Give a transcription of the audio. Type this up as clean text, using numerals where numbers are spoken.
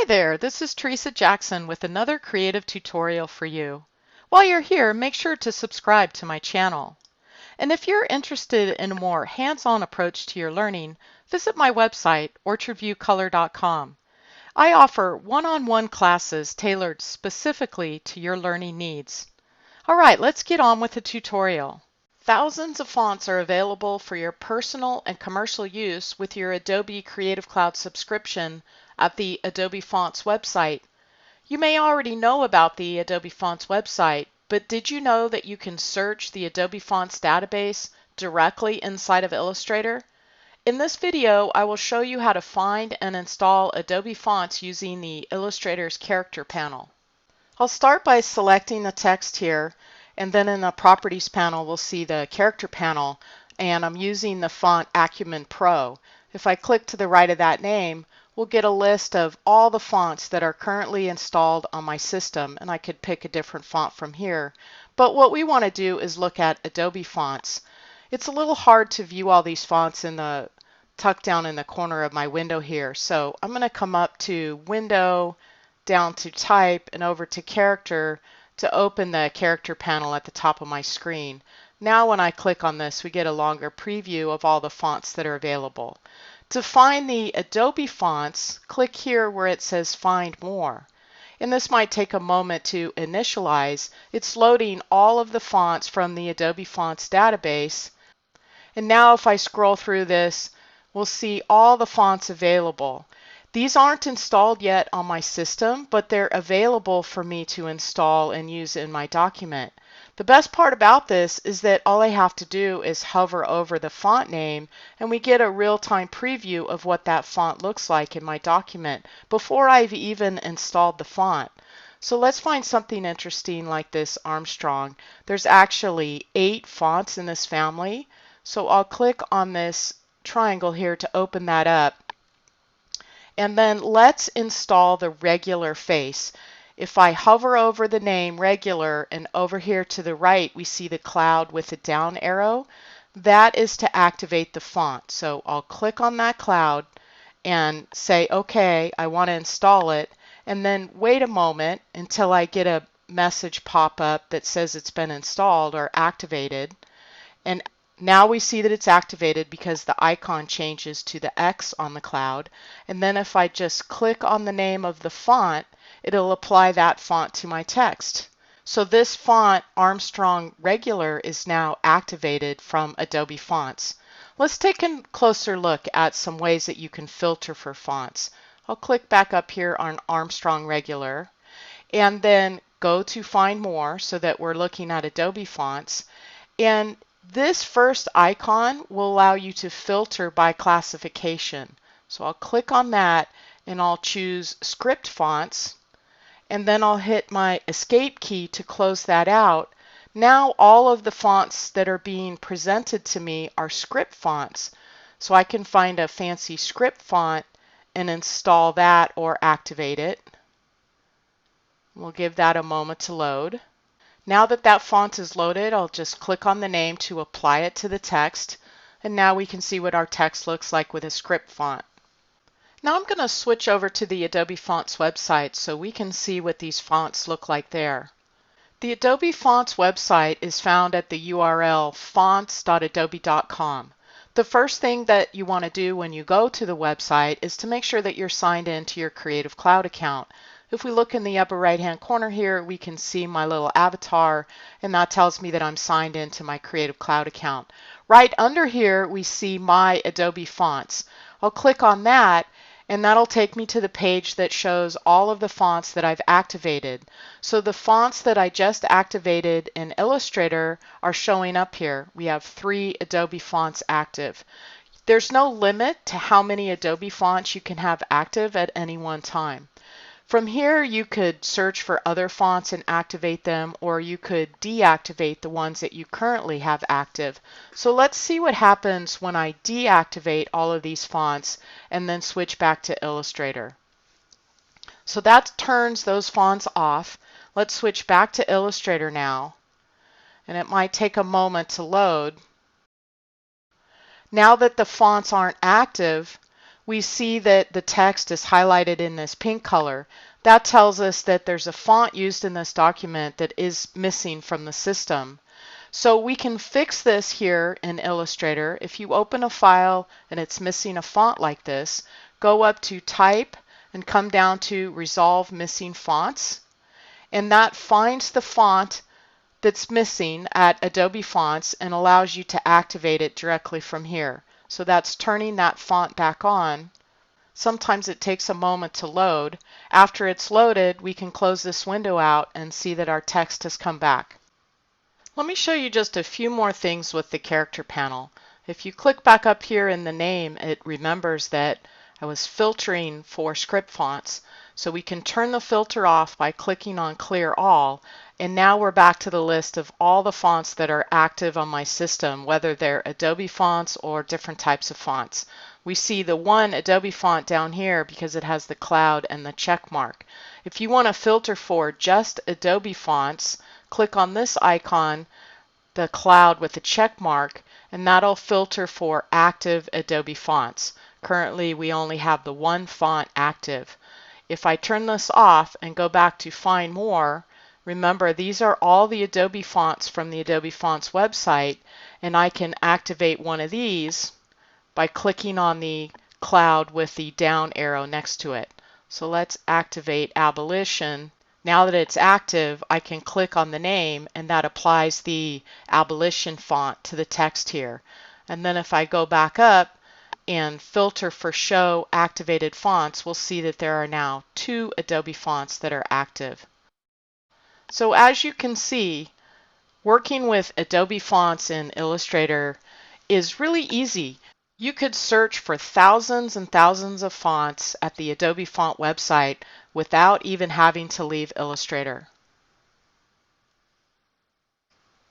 there, this is Teresa Jackson with another creative tutorial for you. While you're here, make sure to subscribe to my channel. And if you're interested in a more hands-on approach to your learning, visit my website, orchardviewcolor.com. I offer one-on-one classes tailored specifically to your learning needs. All right, let's get on with the tutorial. Thousands of fonts are available for your personal and commercial use with your Adobe Creative Cloud subscription at the Adobe Fonts website. You may already know about the Adobe Fonts website, but did you know that you can search the Adobe Fonts database directly inside of Illustrator? In this video, I will show you how to find and install Adobe Fonts using the Illustrator's character panel. I'll start by selecting the text here, and then in the Properties panel we'll see the Character panel, and I'm using the font Acumen Pro. If I click to the right of that name, we'll get a list of all the fonts that are currently installed on my system, and I could pick a different font from here. But what we want to do is look at Adobe Fonts. It's a little hard to view all these fonts tucked down in the corner of my window here, so I'm going to come up to Window, down to Type, and over to Character to open the Character panel at the top of my screen. Now when I click on this, we get a longer preview of all the fonts that are available. To find the Adobe fonts, click here where it says Find More. And this might take a moment to initialize. It's loading all of the fonts from the Adobe Fonts database. And now if I scroll through this, we'll see all the fonts available. These aren't installed yet on my system, but they're available for me to install and use in my document. The best part about this is that all I have to do is hover over the font name, and we get a real-time preview of what that font looks like in my document before I've even installed the font. So let's find something interesting like this Armstrong. There's actually 8 fonts in this family, so I'll click on this triangle here to open that up. And then let's install the regular face. If I hover over the name regular and over here to the right we see the cloud with the down arrow, that is to activate the font. So I'll click on that cloud and say okay, I want to install it, and then wait a moment until I get a message pop up that says it's been installed or activated. And now we see that it's activated because the icon changes to the X on the cloud. And then if I just click on the name of the font, it'll apply that font to my text. So this font, Armstrong Regular, is now activated from Adobe Fonts. Let's take a closer look at some ways that you can filter for fonts. I'll click back up here on Armstrong Regular and then go to Find More so that we're looking at Adobe Fonts. And this first icon will allow you to filter by classification. So I'll click on that and I'll choose Script Fonts, and then I'll hit my Escape key to close that out. Now all of the fonts that are being presented to me are script fonts. So I can find a fancy script font and install that or activate it. We'll give that a moment to load. Now that that font is loaded, I'll just click on the name to apply it to the text, and now we can see what our text looks like with a script font. Now I'm going to switch over to the Adobe Fonts website so we can see what these fonts look like there. The Adobe Fonts website is found at the URL fonts.adobe.com. The first thing that you want to do when you go to the website is to make sure that you're signed in to your Creative Cloud account. If we look in the upper right hand corner here, we can see my little avatar, and that tells me that I'm signed into my Creative Cloud account. Right under here we see My Adobe Fonts. I'll click on that, and that'll take me to the page that shows all of the fonts that I've activated. So the fonts that I just activated in Illustrator are showing up here. We have 3 Adobe fonts active. There's no limit to how many Adobe fonts you can have active at any one time. From here you could search for other fonts and activate them, or you could deactivate the ones that you currently have active. So let's see what happens when I deactivate all of these fonts and then switch back to Illustrator. So that turns those fonts off. Let's switch back to Illustrator now, and it might take a moment to load. Now that the fonts aren't active, we see that the text is highlighted in this pink color. That tells us that there's a font used in this document that is missing from the system. So we can fix this here in Illustrator. If you open a file and it's missing a font like this, go up to Type and come down to Resolve Missing Fonts. And that finds the font that's missing at Adobe Fonts and allows you to activate it directly from here. So that's turning that font back on. Sometimes it takes a moment to load. After it's loaded, we can close this window out and see that our text has come back. Let me show you just a few more things with the character panel. If you click back up here in the name, it remembers that I was filtering for script fonts. So we can turn the filter off by clicking on Clear All. And now we're back to the list of all the fonts that are active on my system, whether they're Adobe fonts or different types of fonts. We see the one Adobe font down here because it has the cloud and the check mark. If you want to filter for just Adobe fonts, click on this icon, the cloud with the check mark, and that'll filter for active Adobe fonts. Currently, we only have the one font active. If I turn this off and go back to Find More, remember these are all the Adobe fonts from the Adobe Fonts website, and I can activate one of these by clicking on the cloud with the down arrow next to it. So let's activate Abolition. Now that it's active, I can click on the name and that applies the Abolition font to the text here. And then if I go back up and filter for Show Activated Fonts, we'll see that there are now 2 Adobe fonts that are active. So as you can see, working with Adobe Fonts in Illustrator is really easy. You could search for thousands and thousands of fonts at the Adobe Font website without even having to leave Illustrator.